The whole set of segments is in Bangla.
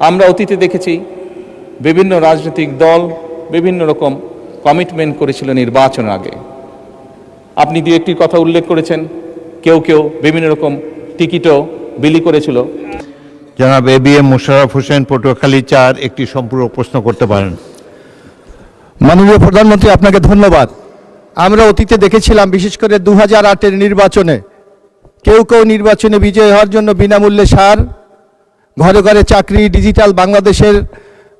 আমরা অতীতে দেখেছি বিভিন্ন রাজনৈতিক দল বিভিন্ন রকম কমিটমেন্ট করেছিল নির্বাচনের আগে। আপনি দু একটি কথা উল্লেখ করেছেন, কেউ কেউ বিভিন্ন রকম টিকিটও বিলি করেছিল। জনাব ABM মোশাররফ হোসেন, পটুয়াখালী ৪, একটি সম্পূরক প্রশ্ন করতে পারেন। মাননীয় প্রধানমন্ত্রী, আপনাকে ধন্যবাদ। আমরা অতীতে দেখেছিলাম, বিশেষ করে 2008-এর নির্বাচনে কেউ কেউ নির্বাচনে বিজয়ী হওয়ার জন্য বিনামূল্যে সার, ঘরে ঘরে চাকরি, ডিজিটাল বাংলাদেশের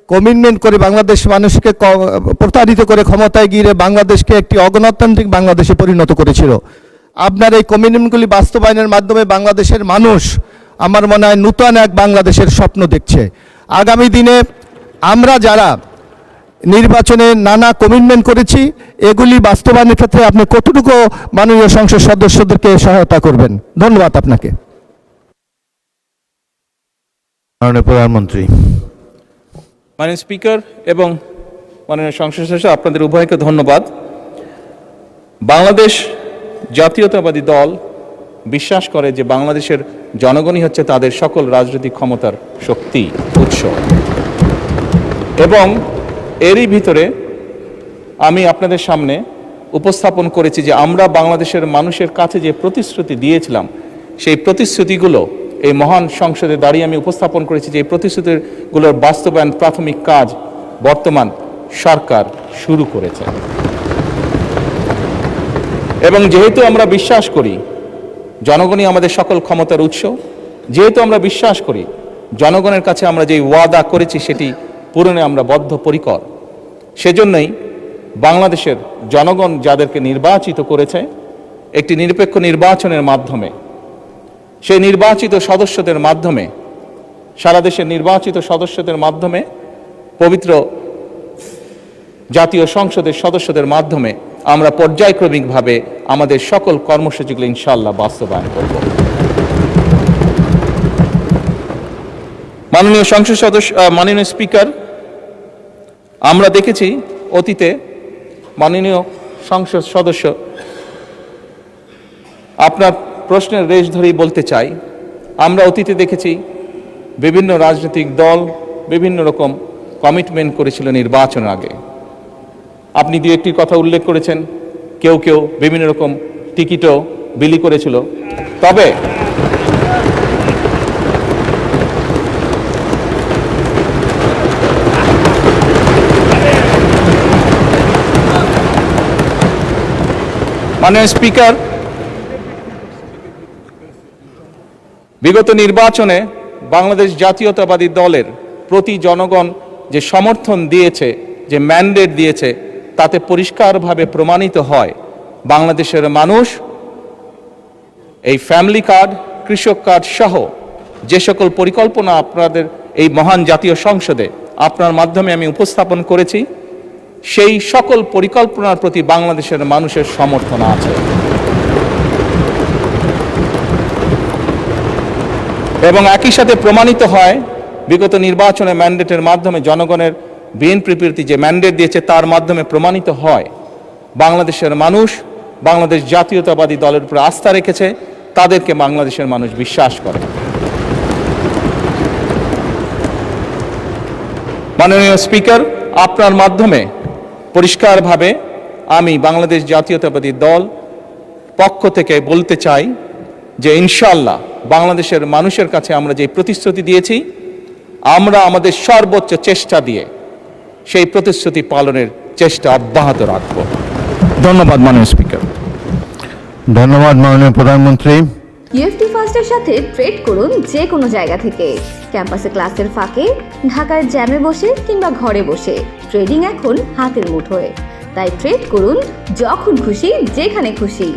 কমিটমেন্ট করে বাংলাদেশ মানুষকে প্রতারিত করে ক্ষমতায় গিয়ে বাংলাদেশকে একটি অগণতান্ত্রিক বাংলাদেশে পরিণত করেছিল। আপনার এই কমিটমেন্টগুলি বাস্তবায়নের মাধ্যমে বাংলাদেশের মানুষ, আমার মনে হয়, নূতন এক বাংলাদেশের স্বপ্ন দেখছে। আগামী দিনে আমরা যারা নির্বাচনে নানা কমিটমেন্ট করেছি, এগুলি বাস্তবায়নের ক্ষেত্রে আপনি কতটুকু মাননীয় সংসদ সদস্যদেরকে সহায়তা করবেন? ধন্যবাদ আপনাকে। মাননীয় প্রধানমন্ত্রী। মাননীয় স্পিকার এবং মাননীয় সংসদ সদস্য, আপনাদের উভয়কে ধন্যবাদ। বাংলাদেশ জাতীয়তাবাদী দল বিশ্বাস করে যে বাংলাদেশের জনগণই হচ্ছে তাদের সকল রাজনৈতিক ক্ষমতার শক্তি, উৎস। এবং এরই ভিতরে আমি আপনাদের সামনে উপস্থাপন করেছি যে আমরা বাংলাদেশের মানুষের কাছে যে প্রতিশ্রুতি দিয়েছিলাম, সেই প্রতিশ্রুতিগুলো এই মহান সংসদে দাঁড়িয়ে আমি উপস্থাপন করেছি যে এই প্রতিশ্রুতিগুলোর বাস্তবায়ন প্রাথমিক কাজ বর্তমান সরকার শুরু করেছে। এবং যেহেতু আমরা বিশ্বাস করি জনগণই আমাদের সকল ক্ষমতার উৎস, যেহেতু আমরা বিশ্বাস করি জনগণের কাছে আমরা যে ওয়াদা করেছি সেটি পূরণে আমরা বদ্ধপরিকর, সেজন্যই বাংলাদেশের জনগণ যাদেরকে নির্বাচিত করেছে একটি নিরপেক্ষ নির্বাচনের মাধ্যমে, সেই নির্বাচিত সদস্যদের মাধ্যমে, সারা দেশের নির্বাচিত সদস্যদের মাধ্যমে, পবিত্র জাতীয় সংসদের সদস্যদের মাধ্যমে আমরা পর্যায়ক্রমিকভাবে আমাদের সকল কর্মসূচিগুলো ইনশাআল্লাহ বাস্তবায়ন করব। মাননীয় সংসদ সদস্য, মাননীয় স্পিকার, আমরা দেখেছি অতীতে, মাননীয় সংসদ সদস্য, আপনার প্রশ্নের রেশ ধরেই বলতে চাই, আমরা অতীতে দেখেছি বিভিন্ন রাজনৈতিক দল বিভিন্ন রকম কমিটমেন্ট করেছিল নির্বাচনের আগে। আপনি দু একটি কথা উল্লেখ করেছেন, কেউ কেউ বিভিন্ন রকম টিকিটও বিলি করেছিল। তবে মাননীয় স্পিকার, বিগত নির্বাচনে বাংলাদেশ জাতীয়তাবাদী দলের প্রতি জনগণ যে সমর্থন দিয়েছে, যে ম্যান্ডেট দিয়েছে, তাতে পরিষ্কারভাবে প্রমাণিত হয় বাংলাদেশের মানুষ এই ফ্যামিলি কার্ড, কৃষক কার্ড সহ যে সকল পরিকল্পনা আপনাদের এই মহান জাতীয় সংসদে আপনার মাধ্যমে আমি উপস্থাপন করেছি, সেই সকল পরিকল্পনার প্রতি বাংলাদেশের মানুষের সমর্থন আছে। এবং একই সাথে প্রমাণিত হয় বিগত নির্বাচনে ম্যান্ডেটের মাধ্যমে জনগণের বিএনপি প্রতি যে ম্যান্ডেট দিয়েছে তার মাধ্যমে প্রমাণিত হয় বাংলাদেশের মানুষ বাংলাদেশ জাতীয়তাবাদী দলের উপর আস্থা রেখেছে, তাদেরকে বাংলাদেশের মানুষ বিশ্বাস করে। মাননীয় স্পিকার, আপনার মাধ্যমে পরিষ্কারভাবে আমি বাংলাদেশ জাতীয়তাবাদী দল পক্ষ থেকে বলতে চাই যে ইনশাআল্লাহ বাংলাদেশের মানুষের কাছে আমরা যে প্রতিশ্রুতি দিয়েছি, আমরা আমাদের সর্বোচ্চ চেষ্টা দিয়ে সেই প্রতিশ্রুতি পালনের চেষ্টা অব্যাহত রাখব। ধন্যবাদ মাননীয় স্পিকার। ধন্যবাদ মাননীয় প্রধানমন্ত্রী। UFT ফার্স্টের সাথে ট্রেড করুন যে কোনো জায়গা থেকে, ক্যাম্পাসে ক্লাসের ফাঁকে, ঢাকার জ্যামে বসে কিংবা ঘরে বসে। ট্রেডিং এখন হাতের মুঠোয়, তাই ট্রেড করুন যখন খুশি, যেখানে খুশি।